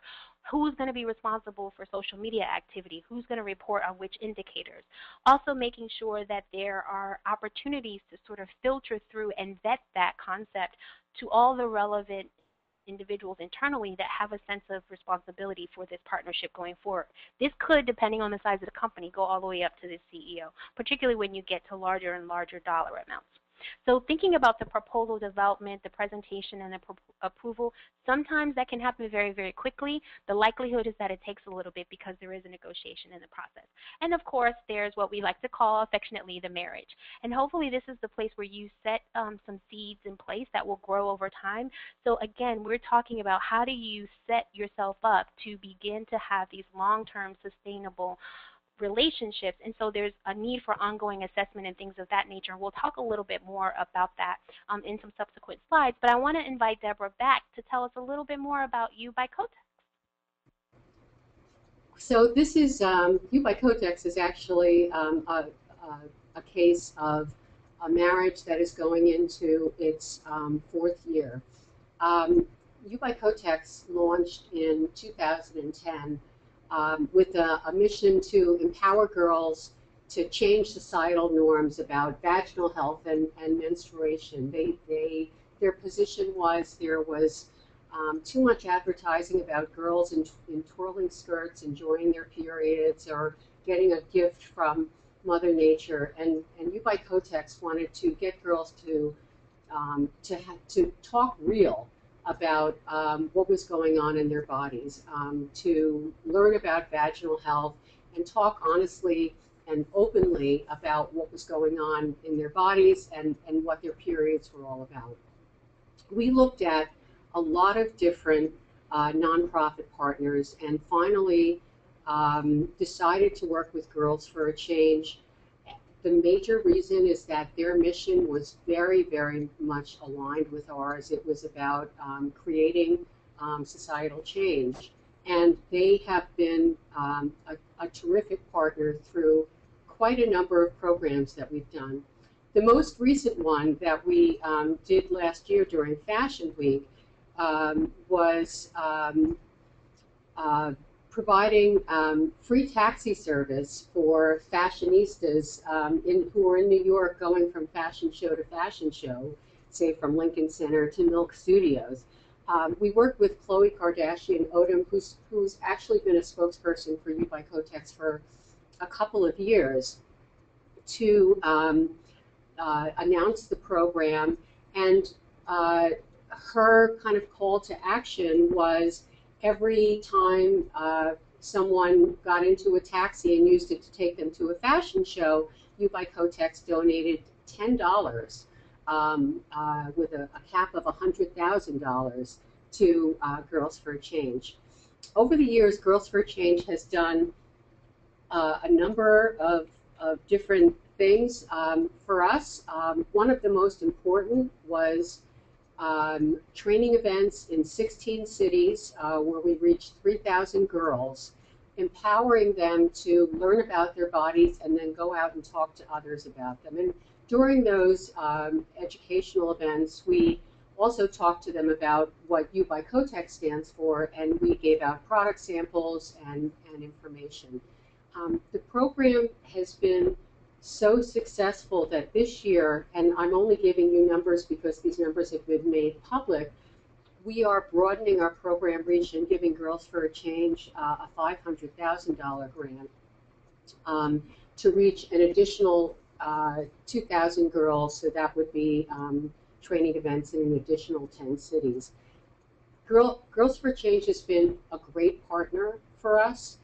who's going to be responsible for social media activity, who's going to report on which indicators. Also making sure that there are opportunities to sort of filter through and vet that concept to all the relevant individuals internally that have a sense of responsibility for this partnership going forward. This could, depending on the size of the company, go all the way up to the CEO, particularly when you get to larger and larger dollar amounts. So thinking about the proposal development, the presentation, and the approval, sometimes that can happen very quickly. The likelihood is that it takes a little bit because there is a negotiation in the process. And of course, there's what we like to call affectionately the marriage. And hopefully this is the place where you set some seeds in place that will grow over time. So again, we're talking about how do you set yourself up to begin to have these long-term sustainable relationships, and so there's a need for ongoing assessment and things of that nature. We'll talk a little bit more about that in some subsequent slides, but I want to invite Debra back to tell us a little bit more about You by Kotex. So this is, You by Kotex is actually a case of a marriage that is going into its fourth year. You by Kotex launched in 2010 with a mission to empower girls to change societal norms about vaginal health and menstruation. They their position was there was too much advertising about girls in twirling skirts, enjoying their periods, or getting a gift from Mother Nature. And you by Kotex wanted to get girls to talk real about what was going on in their bodies, to learn about vaginal health, and talk honestly and openly about what was going on in their bodies and what their periods were all about. We looked at a lot of different nonprofit partners and finally decided to work with Girls for a Change. The major reason is that their mission was very, very much aligned with ours. It was about creating societal change. And they have been a terrific partner through quite a number of programs that we've done. The most recent one that we did last year during Fashion Week was providing free taxi service for fashionistas who are in New York going from fashion show to fashion show, say from Lincoln Center to Milk Studios. We worked with Khloe Kardashian Odom, who's actually been a spokesperson for You by Kotex for a couple of years, to announce the program. And her kind of call to action was every time someone got into a taxi and used it to take them to a fashion show, You by Kotex donated $10 with a cap of $100,000 to Girls for a Change. Over the years, Girls for a Change has done a number of different things for us. One of the most important was training events in 16 cities where we reached 3,000 girls, empowering them to learn about their bodies and then go out and talk to others about them. And during those educational events, we also talked to them about what You by Kotex stands for, and we gave out product samples and information. The program has been so successful that this year, and I'm only giving you numbers because these numbers have been made public, we are broadening our program reach and giving Girls for a Change a $500,000 grant to reach an additional 2,000 girls, so that would be training events in an additional 10 cities. Girls for Change has been a great partner for us.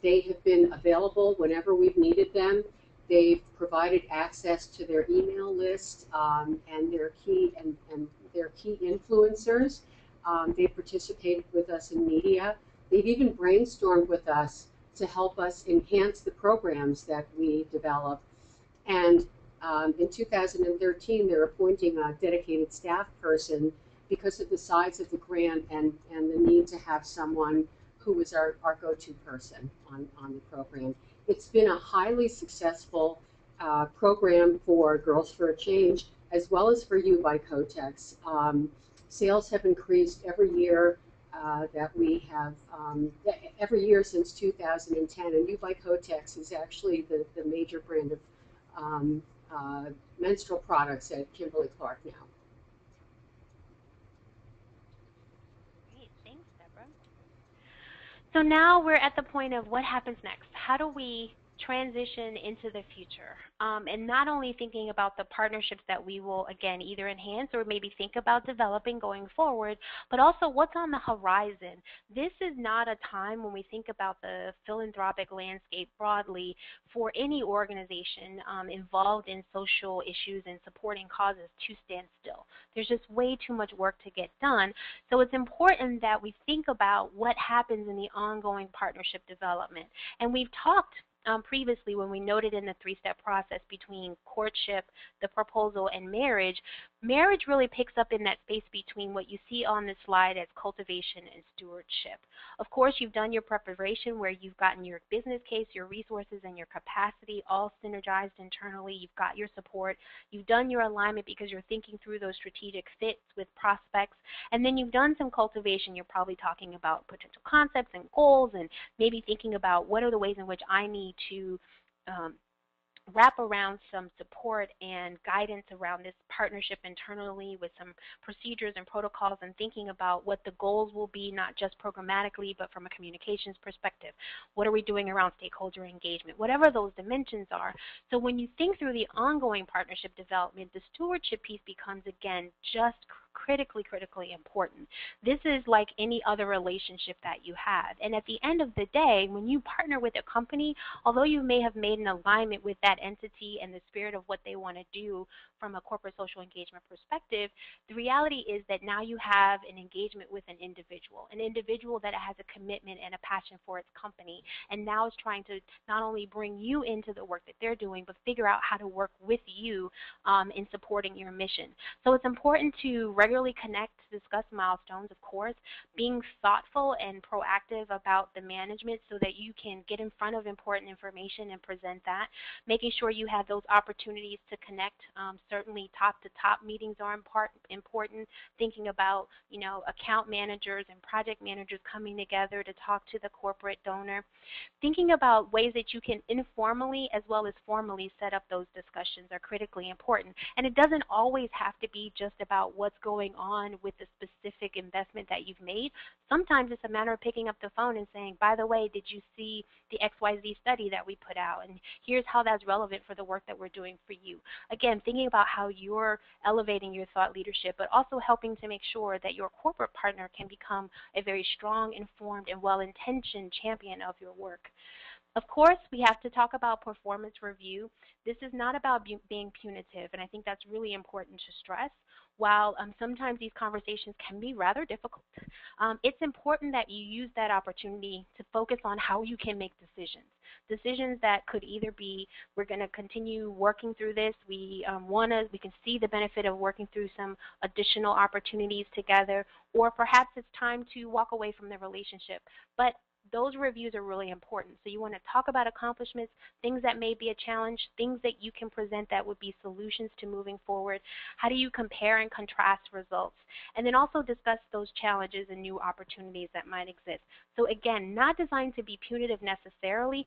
They have been available whenever we've needed them. They've provided access to their email list and their key influencers. They've participated with us in media. They've even brainstormed with us to help us enhance the programs that we develop. And in 2013, they're appointing a dedicated staff person because of the size of the grant and the need to have someone who is our go-to person on the program. It's been a highly successful program for Girls for a Change, as well as for You by Kotex. Sales have increased every year that we have, every year since 2010, and You by Kotex is actually the major brand of menstrual products at Kimberly-Clark now. Great, thanks, Debra. So now we're at the point of what happens next. How do we transition into the future? And not only thinking about the partnerships that we will, again, either enhance or maybe think about developing going forward, but also what's on the horizon. This is not a time when we think about the philanthropic landscape broadly for any organization involved in social issues and supporting causes to stand still. There's just way too much work to get done. So it's important that we think about what happens in the ongoing partnership development. And we've talked previously when we noted in the three-step process between courtship, the proposal, and marriage. Marriage really picks up in that space between what you see on this slide as cultivation and stewardship. Of course, you've done your preparation where you've gotten your business case, your resources, and your capacity all synergized internally. You've got your support. You've done your alignment because you're thinking through those strategic fits with prospects. And then you've done some cultivation. You're probably talking about potential concepts and goals and maybe thinking about what are the ways in which I need to wrap around some support and guidance around this partnership internally with some procedures and protocols, and thinking about what the goals will be, not just programmatically, but from a communications perspective. What are we doing around stakeholder engagement? Whatever those dimensions are. So when you think through the ongoing partnership development, the stewardship piece becomes, again, just critically important. This is like any other relationship that you have. And at the end of the day, when you partner with a company, although you may have made an alignment with that entity and the spirit of what they want to do from a corporate social engagement perspective, the reality is that now you have an engagement with an individual that has a commitment and a passion for its company, and now is trying to not only bring you into the work that they're doing, but figure out how to work with you in supporting your mission. So it's important to regularly connect to discuss milestones, of course, being thoughtful and proactive about the management so that you can get in front of important information and present that, making sure you have those opportunities to connect. Certainly top-to-top meetings are important, thinking about, account managers and project managers coming together to talk to the corporate donor, thinking about ways that you can informally as well as formally set up those discussions are critically important. And it doesn't always have to be just about what's going on with the specific investment that you've made. Sometimes it's a matter of picking up the phone and saying, by the way, did you see the XYZ study that we put out? And here's how that's relevant for the work that we're doing for you. Again, thinking about how you're elevating your thought leadership, but also helping to make sure that your corporate partner can become a very strong, informed, and well-intentioned champion of your work. Of course, we have to talk about performance review. This is not about being punitive, and I think that's really important to stress. While sometimes these conversations can be rather difficult, it's important that you use that opportunity to focus on how you can make decisions. Decisions that could either be, we're going to continue working through this, we can see the benefit of working through some additional opportunities together, or perhaps it's time to walk away from the relationship. But those reviews are really important. So you want to talk about accomplishments, things that may be a challenge, things that you can present that would be solutions to moving forward. How do you compare and contrast results? And then also discuss those challenges and new opportunities that might exist. So again, not designed to be punitive necessarily,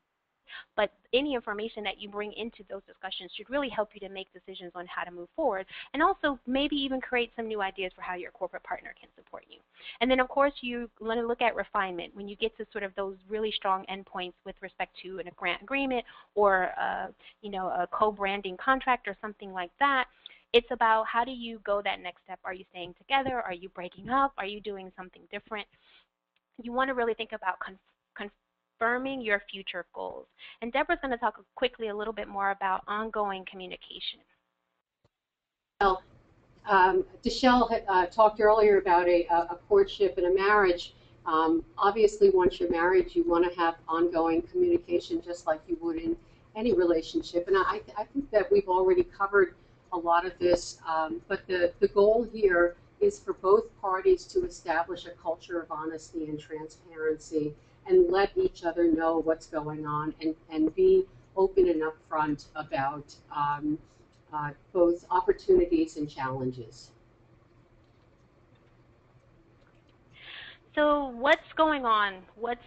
but any information that you bring into those discussions should really help you to make decisions on how to move forward, and also maybe even create some new ideas for how your corporate partner can support you. And then, of course, you want to look at refinement when you get to sort of those really strong endpoints with respect to a grant agreement or a co-branding contract or something like that. It's about how do you go that next step. Are you staying together? Are you breaking up? Are you doing something different? You want to really think about confirming your future goals. And Debra's going to talk quickly a little bit more about ongoing communication. Well, DeShele had talked earlier about a courtship and a marriage. Obviously, once you're married, you want to have ongoing communication just like you would in any relationship. And I think that we've already covered a lot of this, but the goal here is for both parties to establish a culture of honesty and transparency and let each other know what's going on and be open and upfront about both opportunities and challenges. So what's going on? What's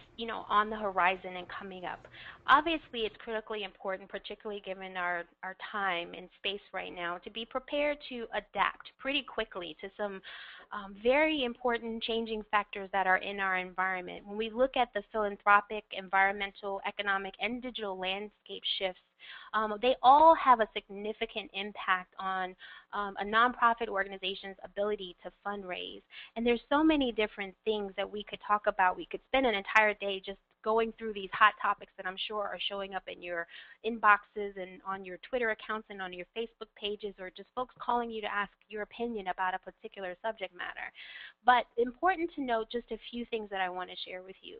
on the horizon and coming up? Obviously, it's critically important, particularly given our time and space right now, to be prepared to adapt pretty quickly to some very important changing factors that are in our environment. When we look at the philanthropic, environmental, economic, and digital landscape shifts, they all have a significant impact on a nonprofit organization's ability to fundraise. And there's so many different things that we could talk about. We could spend an entire day just going through these hot topics that I'm sure are showing up in your inboxes and on your Twitter accounts and on your Facebook pages, or just folks calling you to ask your opinion about a particular subject matter. But important to note just a few things that I want to share with you.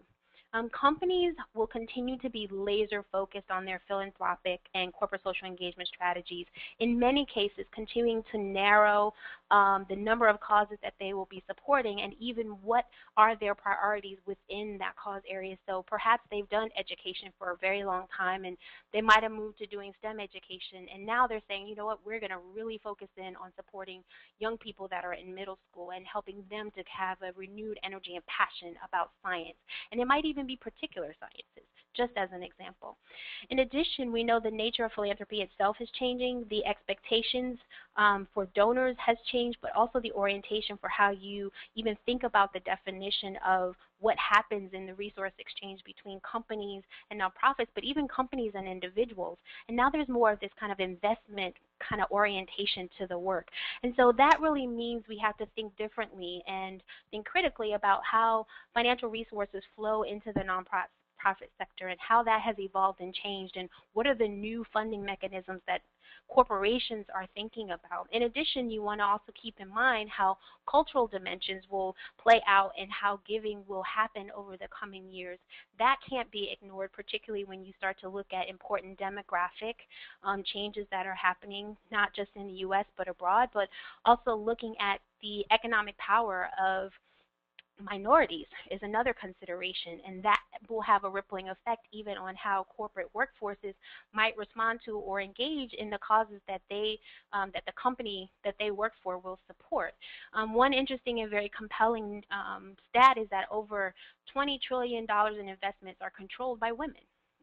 Companies will continue to be laser focused on their philanthropic and corporate social engagement strategies, in many cases continuing to narrow the number of causes that they will be supporting and even what are their priorities within that cause area. So perhaps they've done education for a very long time and they might have moved to doing STEM education, and now they're saying, you know what, we're going to really focus in on supporting young people that are in middle school and helping them to have a renewed energy and passion about science. And it might even be particular sciences. just as an example. In addition, we know the nature of philanthropy itself is changing. The expectations for donors has changed, but also the orientation for how you even think about the definition of what happens in the resource exchange between companies and nonprofits, but even companies and individuals. And now there's more of this kind of investment kind of orientation to the work. And so that really means we have to think differently and think critically about how financial resources flow into the nonprofit sector and how that has evolved and changed, and what are the new funding mechanisms that corporations are thinking about. In addition, you want to also keep in mind how cultural dimensions will play out and how giving will happen over the coming years. That can't be ignored, particularly when you start to look at important demographic changes that are happening, not just in the U.S. but abroad, but also looking at the economic power of minorities is another consideration, and that will have a rippling effect even on how corporate workforces might respond to or engage in the causes that that the company that they work for will support. One interesting and very compelling stat is that over $20 trillion in investments are controlled by women.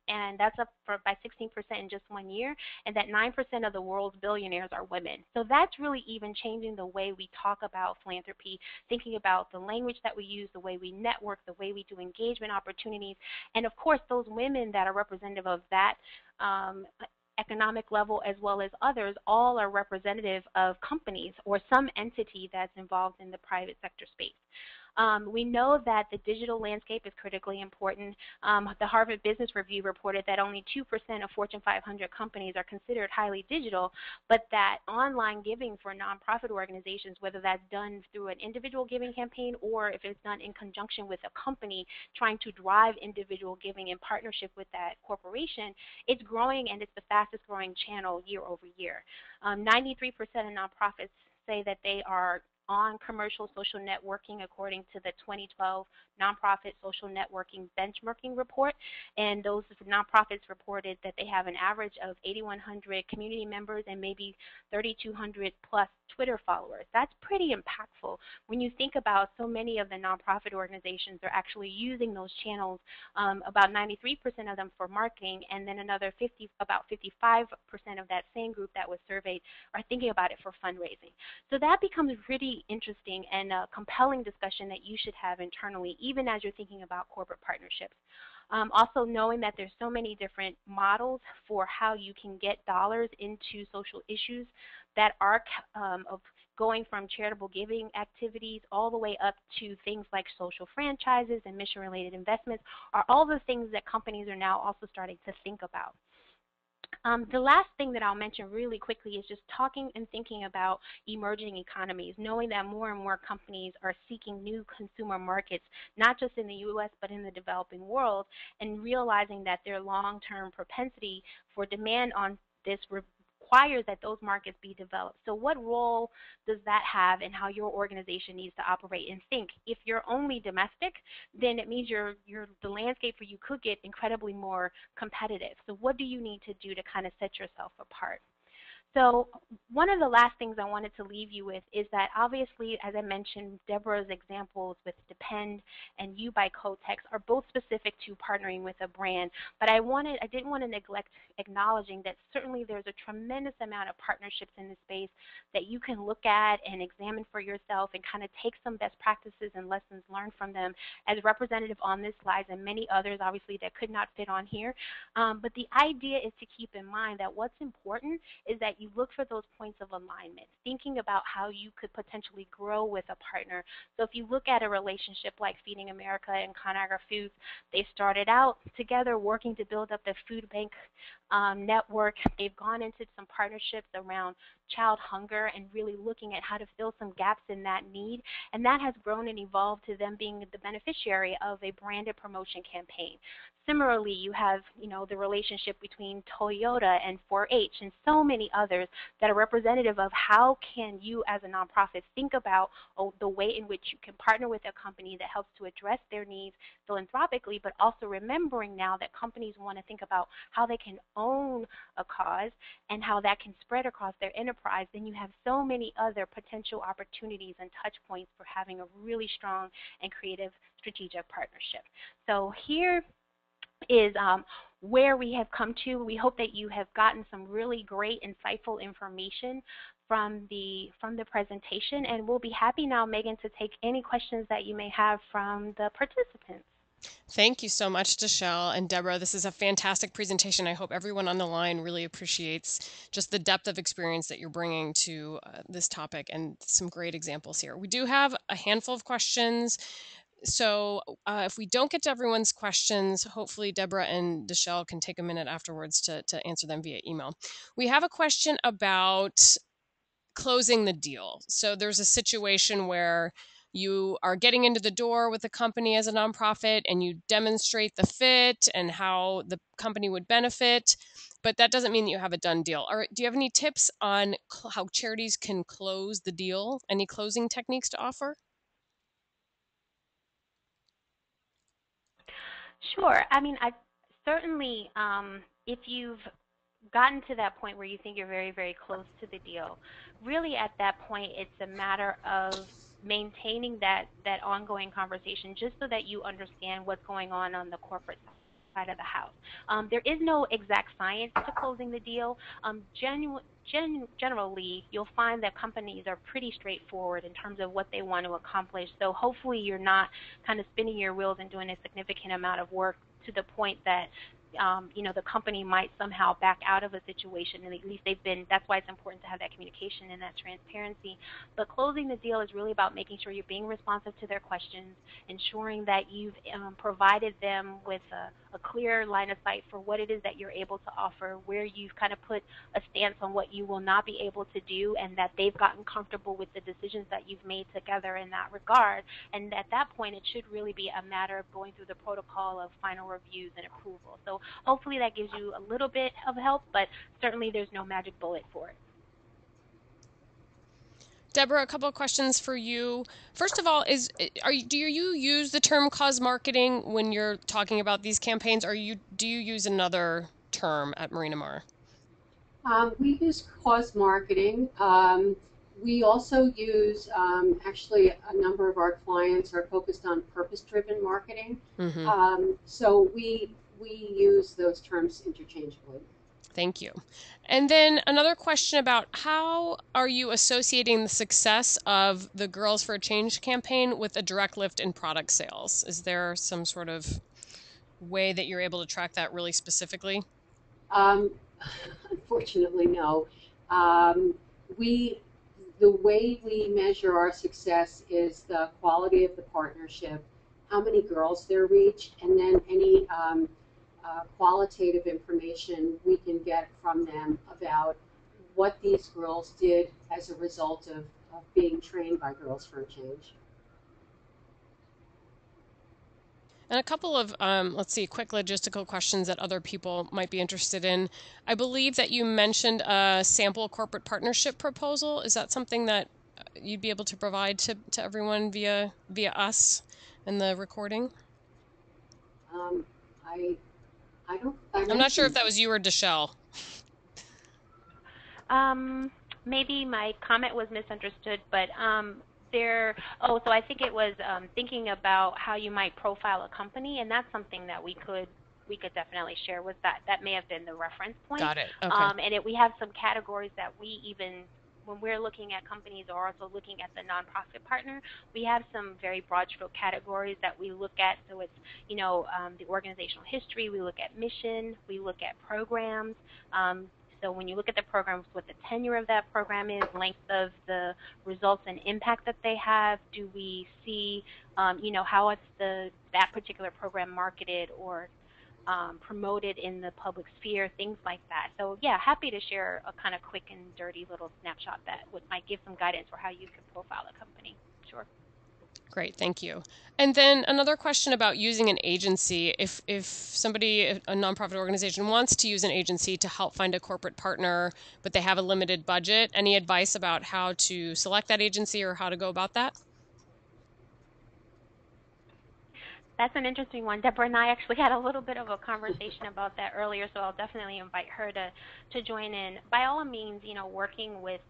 And that's up by 16% in just 1 year, and that 9% of the world's billionaires are women. So that's really even changing the way we talk about philanthropy, thinking about the language that we use, the way we network, the way we do engagement opportunities, and of course those women that are representative of that economic level as well as others all are representative of companies or some entity that's involved in the private sector space. We know that the digital landscape is critically important. The Harvard Business Review reported that only 2% of Fortune 500 companies are considered highly digital, but that online giving for nonprofit organizations, whether that's done through an individual giving campaign or if it's done in conjunction with a company trying to drive individual giving in partnership with that corporation, it's growing, and it's the fastest growing channel year over year. 93% of nonprofits say that they are on commercial social networking according to the 2012 Nonprofit Social Networking Benchmarking Report, and those nonprofits reported that they have an average of 8,100 community members and maybe 3,200 plus Twitter followers. That's pretty impactful when you think about so many of the nonprofit organizations are actually using those channels, about 93% of them for marketing, and then about 55% of that same group that was surveyed are thinking about it for fundraising. So that becomes really interesting and a compelling discussion that you should have internally, even as you're thinking about corporate partnerships. Also knowing that there's so many different models for how you can get dollars into social issues that are of going from charitable giving activities all the way up to things like social franchises and mission-related investments are all the things that companies are now also starting to think about. The last thing that I'll mention really quickly is just talking and thinking about emerging economies, knowing that more and more companies are seeking new consumer markets, not just in the U.S. but in the developing world, and realizing that their long-term propensity for demand on this requires that those markets be developed. So what role does that have in how your organization needs to operate and think? If you're only domestic, then it means the landscape for you could get incredibly more competitive. So what do you need to do to kind of set yourself apart? So one of the last things I wanted to leave you with is that obviously, as I mentioned, Debra's examples with Depend and You by Kotex are both specific to partnering with a brand, but I didn't want to neglect acknowledging that certainly there's a tremendous amount of partnerships in this space that you can look at and examine for yourself and kind of take some best practices and lessons learned from them as representative on this slide and many others obviously that could not fit on here. But the idea is to keep in mind that what's important is that you look for those points of alignment, thinking about how you could potentially grow with a partner. So if you look at a relationship like Feeding America and Conagra Foods, they started out together working to build up the food bank network. They've gone into some partnerships around child hunger and really looking at how to fill some gaps in that need, and that has grown and evolved to them being the beneficiary of a branded promotion campaign. Similarly, you have the relationship between Toyota and 4-H and so many others that are representative of how can you as a nonprofit think about the way in which you can partner with a company that helps to address their needs philanthropically, but also remembering now that companies want to think about how they can own a cause and how that can spread across their enterprise. Then you have so many other potential opportunities and touch points for having a really strong and creative strategic partnership. So here is where we have come to. We hope that you have gotten some really great, insightful information from the presentation, and we'll be happy now, Megan, to take any questions that you may have from the participants. Thank you so much, DeShele and Debra. This is a fantastic presentation. I hope everyone on the line really appreciates just the depth of experience that you're bringing to this topic and some great examples here. We do have a handful of questions. So if we don't get to everyone's questions, hopefully Debra and DeShele can take a minute afterwards to answer them via email. We have a question about closing the deal. So there's a situation where you are getting into the door with the company as a nonprofit and you demonstrate the fit and how the company would benefit, but that doesn't mean that you have a done deal. Do you have any tips on how charities can close the deal? Any closing techniques to offer? Sure. I mean, I certainly, if you've gotten to that point where you think you're very, very close to the deal, really at that point, it's a matter of maintaining that ongoing conversation just so that you understand what's going on the corporate side of the house. There is no exact science to closing the deal. Generally, you'll find that companies are pretty straightforward in terms of what they want to accomplish. So hopefully you're not kind of spinning your wheels and doing a significant amount of work to the point that the company might somehow back out of a situation, and at least that's why it's important to have that communication and that transparency. But closing the deal is really about making sure you're being responsive to their questions, ensuring that you've provided them with a clear line of sight for what it is that you're able to offer, where you've kind of put a stance on what you will not be able to do, and that they've gotten comfortable with the decisions that you've made together in that regard. And at that point, it should really be a matter of going through the protocol of final reviews and approval. So hopefully that gives you a little bit of help, but certainly there's no magic bullet for it. Debra, a couple of questions for you. First of all, do you use the term cause marketing when you're talking about these campaigns, or do you use another term at Marina Maher? We use cause marketing. We also use, actually, a number of our clients are focused on purpose-driven marketing. Mm-hmm. So we use those terms interchangeably. Thank you. And then another question about how are you associating the success of the Girls for a Change campaign with a direct lift in product sales? Is there some sort of way that you're able to track that really specifically? Unfortunately, no. The way we measure our success is the quality of the partnership, how many girls they're reached, and then any qualitative information we can get from them about what these girls did as a result of being trained by Girls for a Change. And a couple of, quick logistical questions that other people might be interested in. I believe that you mentioned a sample corporate partnership proposal. Is that something that you'd be able to provide to everyone via us in the recording? I'm not sure if that was you or DeShele. Maybe my comment was misunderstood, but so I think it was thinking about how you might profile a company, and that's something that we could definitely share with that. That may have been the reference point. Got it. Okay. We have some categories that we even, when we're looking at companies or also looking at the nonprofit partner, we have some very broad stroke categories that we look at. So it's, the organizational history, we look at mission, we look at programs. So when you look at the programs, what the tenure of that program is, length of the results and impact that they have, do we see, how it's that particular program marketed or promoted in the public sphere, things like that. So yeah, happy to share a kind of quick and dirty little snapshot that might give some guidance for how you could profile a company. Sure. Great, thank you. And then another question about using an agency. If somebody, a nonprofit organization, wants to use an agency to help find a corporate partner, but they have a limited budget, any advice about how to select that agency or how to go about that? That's an interesting one. Debra and I actually had a little bit of a conversation about that earlier, so I'll definitely invite her to join in. By all means, working with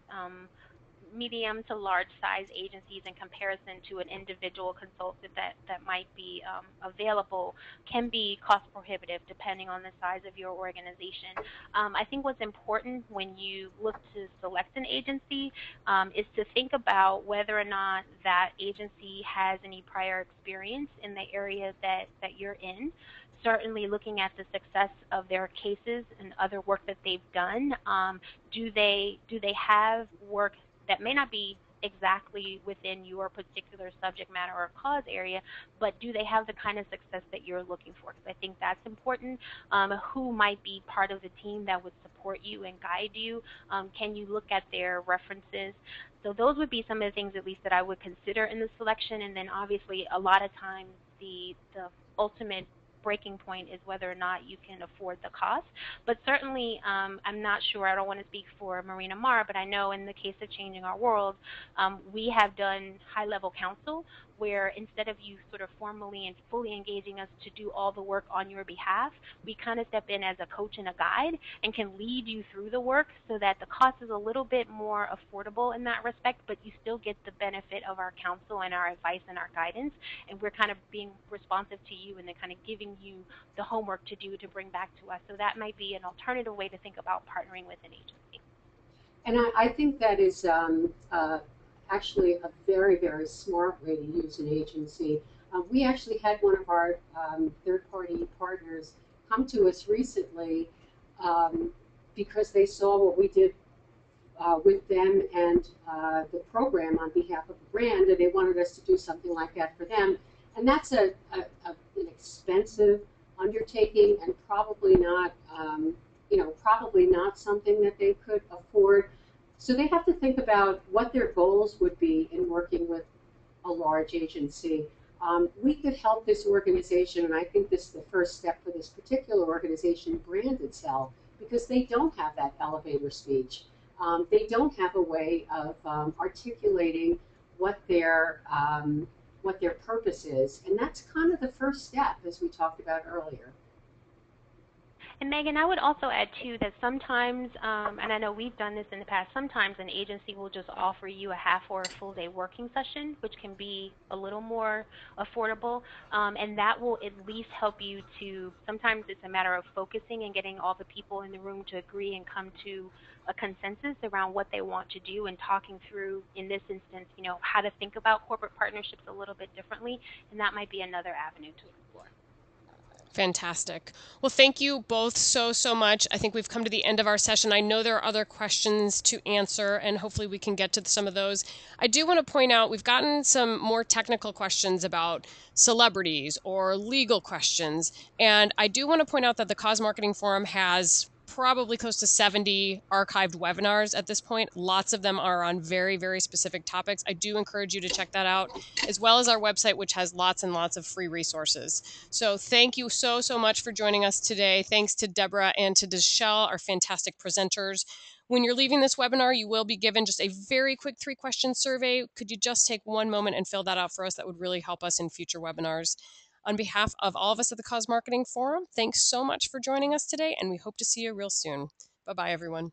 medium to large size agencies in comparison to an individual consultant that might be available can be cost prohibitive depending on the size of your organization. I think what's important when you look to select an agency is to think about whether or not that agency has any prior experience in the area that you're in. Certainly looking at the success of their cases and other work that they've done. Do they have work that may not be exactly within your particular subject matter or cause area, but do they have the kind of success that you're looking for? Because I think that's important. Who might be part of the team that would support you and guide you? Can you look at their references? So those would be some of the things, at least, that I would consider in the selection. And then obviously a lot of times the ultimate breaking point is whether or not you can afford the cost. But certainly, I'm not sure, I don't want to speak for Marina Maher, but I know in the case of Changing Our World, we have done high-level counsel where instead of you sort of formally and fully engaging us to do all the work on your behalf, we kind of step in as a coach and a guide and can lead you through the work so that the cost is a little bit more affordable in that respect, but you still get the benefit of our counsel and our advice and our guidance, and we're kind of being responsive to you and then kind of giving you the homework to do to bring back to us. So that might be an alternative way to think about partnering with an agency. And I think that is actually a very, very smart way to use an agency. We actually had one of our third-party partners come to us recently because they saw what we did with them and the program on behalf of the brand, and they wanted us to do something like that for them. And that's an expensive undertaking, and probably not, probably not something that they could afford. So they have to think about what their goals would be in working with a large agency. We could help this organization, and I think this is the first step for this particular organization, brand itself, because they don't have that elevator speech. They don't have a way of articulating what their purpose is, and that's kind of the first step, as we talked about earlier. And Megan, I would also add too that sometimes, and I know we've done this in the past, sometimes an agency will just offer you a half or a full day working session, which can be a little more affordable, and that will at least help you to, sometimes it's a matter of focusing and getting all the people in the room to agree and come to a consensus around what they want to do and talking through, in this instance, how to think about corporate partnerships a little bit differently, and that might be another avenue to explore. Fantastic. Well, thank you both so much. I think we've come to the end of our session. I know there are other questions to answer, and hopefully we can get to some of those. I do want to point out we've gotten some more technical questions about celebrities or legal questions, and I do want to point out that the Cause Marketing Forum has probably close to 70 archived webinars at this point. Lots of them are on very, very specific topics. I do encourage you to check that out, as well as our website, which has lots and lots of free resources. So thank you so much for joining us today. Thanks to Debra and to DeShele, our fantastic presenters. When you're leaving this webinar, you will be given just a very quick 3-question survey. Could you just take one moment and fill that out for us? That would really help us in future webinars. On behalf of all of us at the Cause Marketing Forum, thanks so much for joining us today, and we hope to see you real soon. Bye-bye, everyone.